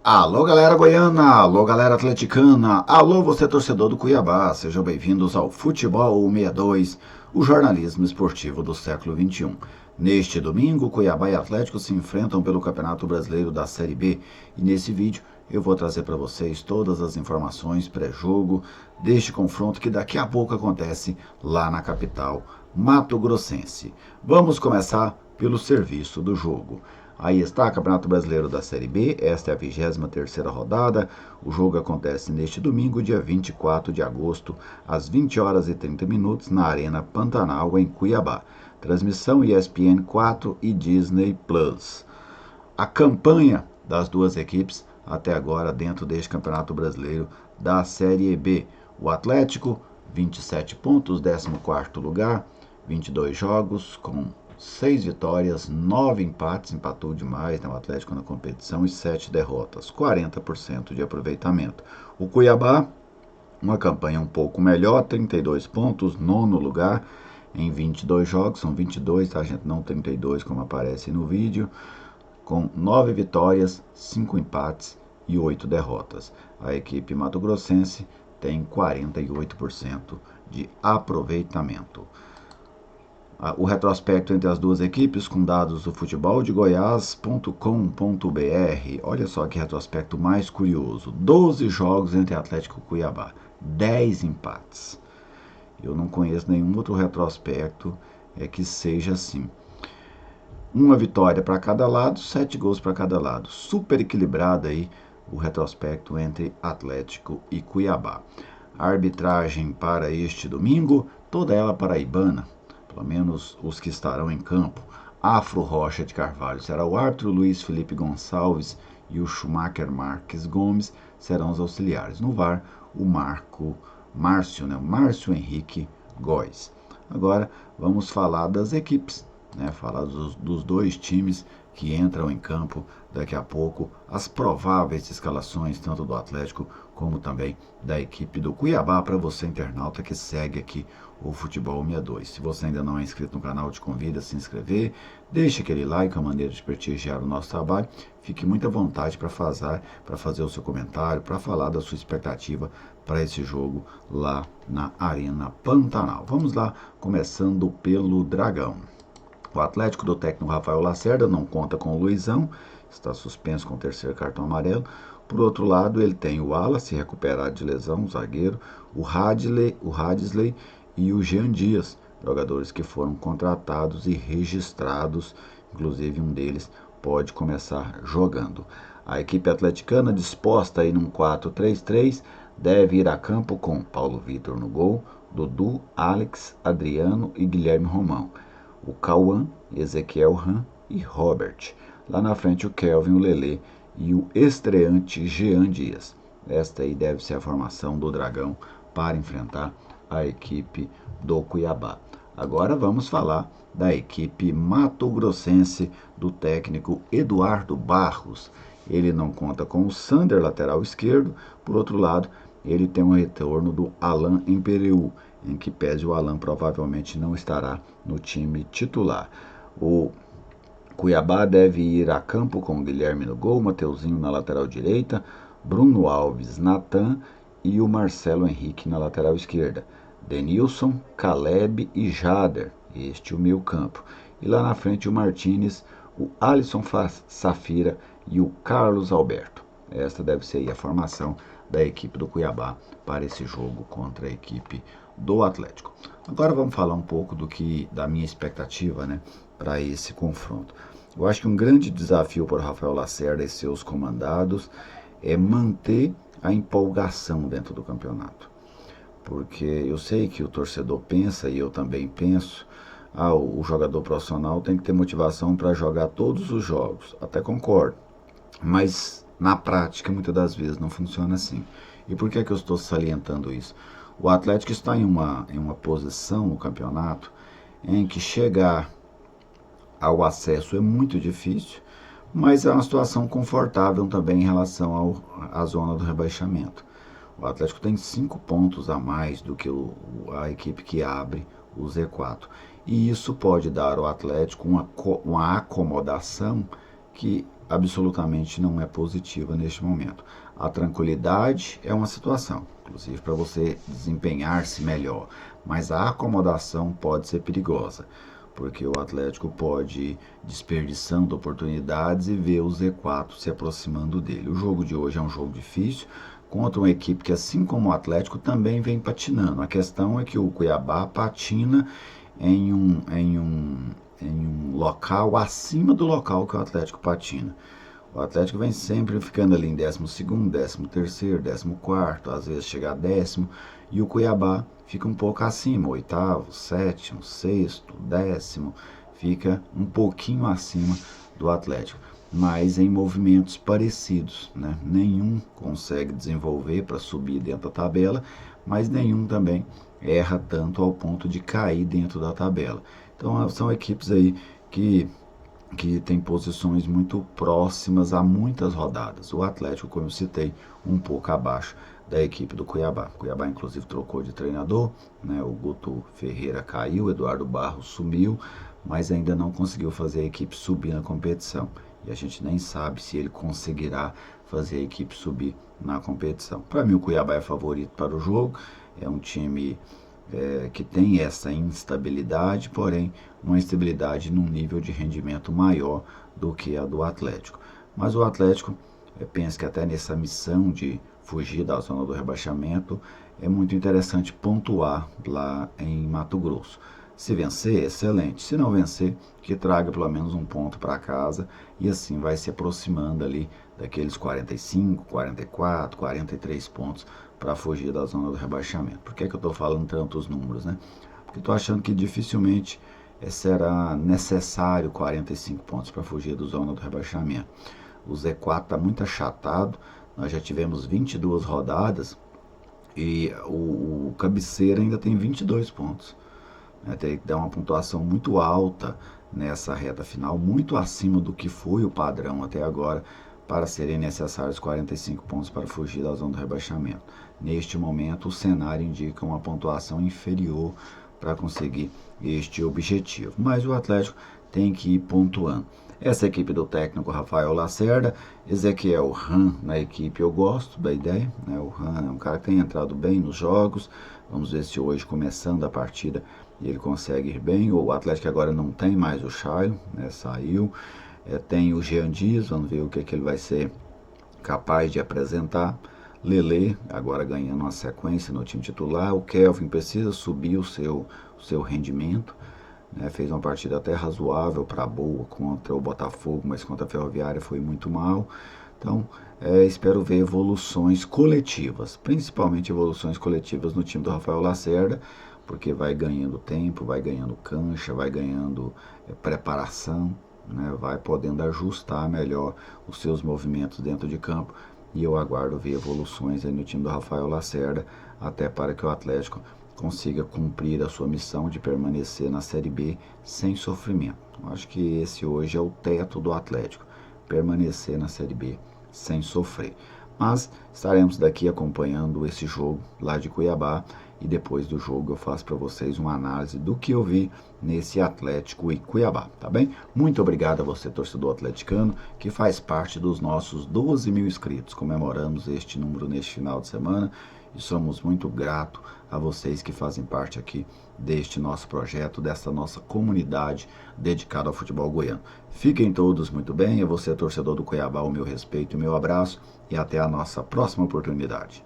Alô galera goiana, alô galera atleticana, alô você torcedor do Cuiabá, sejam bem-vindos ao Futebol 62, o jornalismo esportivo do século XXI. Neste domingo, Cuiabá e Atlético se enfrentam pelo Campeonato Brasileiro da Série B e nesse vídeo eu vou trazer para vocês todas as informações pré-jogo deste confronto que daqui a pouco acontece lá na capital mato-grossense. Vamos começar pelo serviço do jogo. Aí está, Campeonato Brasileiro da Série B, esta é a 23ª rodada, o jogo acontece neste domingo, dia 24 de agosto, às 20 horas e 30 minutos, na Arena Pantanal, em Cuiabá. Transmissão ESPN 4 e Disney+. A campanha das duas equipes até agora dentro deste Campeonato Brasileiro da Série B. O Atlético, 27 pontos, 14º lugar, 22 jogos com 6 vitórias, 9 empates, empatou demais, né, o Atlético na competição, e 7 derrotas, 40% de aproveitamento. O Cuiabá, uma campanha um pouco melhor, 32 pontos, 9º lugar, em 22 jogos, são 22, tá gente, não 32 como aparece no vídeo, com 9 vitórias, 5 empates e 8 derrotas. A equipe mato-grossense tem 48% de aproveitamento. O retrospecto entre as duas equipes com dados do futeboldegoias.com.br. Olha só que retrospecto mais curioso. 12 jogos entre Atlético e Cuiabá, 10 empates. Eu não conheço nenhum outro retrospecto que seja assim. Uma vitória para cada lado, 7 gols para cada lado. Super equilibrado aí o retrospecto entre Atlético e Cuiabá. A arbitragem para este domingo, toda ela paraibana. Pelo menos os que estarão em campo. Afro Rocha de Carvalho será o árbitro, Luiz Felipe Gonçalves e o Schumacher Marques Gomes serão os auxiliares. No VAR, o Márcio Henrique Góes. Agora vamos falar das equipes, falar dos dois times que entram em campo daqui a pouco, as prováveis escalações tanto do Atlético como também da equipe do Cuiabá, para você internauta que segue aqui o Futebol 62. Se você ainda não é inscrito no canal, eu te convido a se inscrever, deixe aquele like, a maneira de prestigiar o nosso trabalho, fique muito à vontade para fazer o seu comentário, para falar da sua expectativa para esse jogo lá na Arena Pantanal. Vamos lá, começando pelo Dragão. O Atlético do técnico Rafael Lacerda não conta com o Luizão, está suspenso com o 3º cartão amarelo. Por outro lado, ele tem o Wallace recuperado de lesão, o zagueiro, o Hadley e o Jean Dias, jogadores que foram contratados e registrados, inclusive um deles pode começar jogando. A equipe atleticana, disposta aí num 4-3-3, deve ir a campo com Paulo Vitor no gol, Dudu, Alex, Adriano e Guilherme Romão. O Cauã, Ezequiel Ram e Robert. Lá na frente o Kelvin, o Lelê e o estreante Jean Dias. Esta aí deve ser a formação do Dragão para enfrentar a equipe do Cuiabá. Agora vamos falar da equipe mato-grossense do técnico Eduardo Barros. Ele não conta com o Sander, lateral esquerdo. Por outro lado, ele tem um retorno do Alan Empereu, em que pese o Alan provavelmente não estará no time titular. O Cuiabá deve ir a campo com o Guilherme no gol, Mateuzinho na lateral direita, Bruno Alves, Natan e o Marcelo Henrique na lateral esquerda. Denilson, Caleb e Jader, este o meio campo. E lá na frente o Martínez, o Alisson Safira e o Carlos Alberto. Esta deve ser aí a formação da equipe do Cuiabá para esse jogo contra a equipe do Atlético. Agora vamos falar um pouco da minha expectativa, para esse confronto. Eu acho que um grande desafio para o Rafael Lacerda e seus comandados é manter a empolgação dentro do campeonato. Porque eu sei que o torcedor pensa, e eu também penso, o jogador profissional tem que ter motivação para jogar todos os jogos. Até concordo. Mas na prática, muitas das vezes, não funciona assim. E por que eu estou salientando isso? O Atlético está em uma posição no campeonato em que chegar ao acesso é muito difícil, mas é uma situação confortável também em relação à zona do rebaixamento. O Atlético tem 5 pontos a mais do que a equipe que abre o Z4. E isso pode dar ao Atlético uma acomodação que absolutamente não é positiva neste momento. A tranquilidade é uma situação, inclusive para você desempenhar-se melhor, mas a acomodação pode ser perigosa, porque o Atlético pode ir desperdiçando oportunidades e ver o Z4 se aproximando dele. O jogo de hoje é um jogo difícil, contra uma equipe que, assim como o Atlético, também vem patinando. A questão é que o Cuiabá patina em um local acima do local que o Atlético patina. O Atlético vem sempre ficando ali em 12º, 13º, 14º, às vezes chega a 10º, e o Cuiabá fica um pouco acima, 8º, 7º, 6º, 10º, fica um pouquinho acima do Atlético, mas em movimentos parecidos, né? Nenhum consegue desenvolver para subir dentro da tabela, mas nenhum também erra tanto ao ponto de cair dentro da tabela. Então são equipes aí que tem posições muito próximas a muitas rodadas. O Atlético, como eu citei, um pouco abaixo da equipe do Cuiabá. O Cuiabá, inclusive, trocou de treinador, né? O Guto Ferreira caiu, o Eduardo Barros sumiu, mas ainda não conseguiu fazer a equipe subir na competição. E a gente nem sabe se ele conseguirá fazer a equipe subir na competição. Para mim, o Cuiabá é favorito para o jogo, é um time que tem essa instabilidade, porém uma estabilidade num nível de rendimento maior do que a do Atlético. Mas o Atlético, penso que até nessa missão de fugir da zona do rebaixamento, é muito interessante pontuar lá em Mato Grosso. Se vencer, excelente. Se não vencer, que traga pelo menos um ponto para casa e assim vai se aproximando ali daqueles 45, 44, 43 pontos para fugir da zona do rebaixamento. Por que eu estou falando tantos números, né? Porque estou achando que dificilmente será necessário 45 pontos para fugir da zona do rebaixamento. O Z4 está muito achatado, nós já tivemos 22 rodadas e o Cabeceira ainda tem 22 pontos. Tem que dar uma pontuação muito alta nessa reta final, muito acima do que foi o padrão até agora, para serem necessários 45 pontos para fugir da zona do rebaixamento. Neste momento, o cenário indica uma pontuação inferior para conseguir este objetivo. Mas o Atlético tem que ir pontuando. Essa equipe do técnico Rafael Lacerda, Ezequiel Ram na equipe, eu gosto da ideia, né? O Ram é um cara que tem entrado bem nos jogos. Vamos ver se hoje, começando a partida, ele consegue ir bem. O Atlético agora não tem mais o Shailon, né? Saiu. Tem o Jean Dias, vamos ver o que ele vai ser capaz de apresentar. Lele, agora ganhando uma sequência no time titular. O Kelvin precisa subir o seu rendimento, né? Fez uma partida até razoável para boa contra o Botafogo, mas contra a Ferroviária foi muito mal. Então, espero ver evoluções coletivas, principalmente evoluções coletivas no time do Rafael Lacerda, porque vai ganhando tempo, vai ganhando cancha, vai ganhando preparação, né? Vai podendo ajustar melhor os seus movimentos dentro de campo. E eu aguardo ver evoluções aí no time do Rafael Lacerda, até para que o Atlético consiga cumprir a sua missão de permanecer na Série B sem sofrimento. Eu acho que esse hoje é o teto do Atlético, permanecer na Série B sem sofrer. Mas estaremos daqui acompanhando esse jogo lá de Cuiabá e depois do jogo eu faço para vocês uma análise do que eu vi nesse Atlético e Cuiabá, tá bem? Muito obrigado a você, torcedor atleticano, que faz parte dos nossos 12 mil inscritos. Comemoramos este número neste final de semana e somos muito gratos a vocês que fazem parte aqui deste nosso projeto, dessa nossa comunidade dedicada ao futebol goiano. Fiquem todos muito bem, a você, torcedor do Cuiabá, o meu respeito e o meu abraço e até a nossa próxima oportunidade.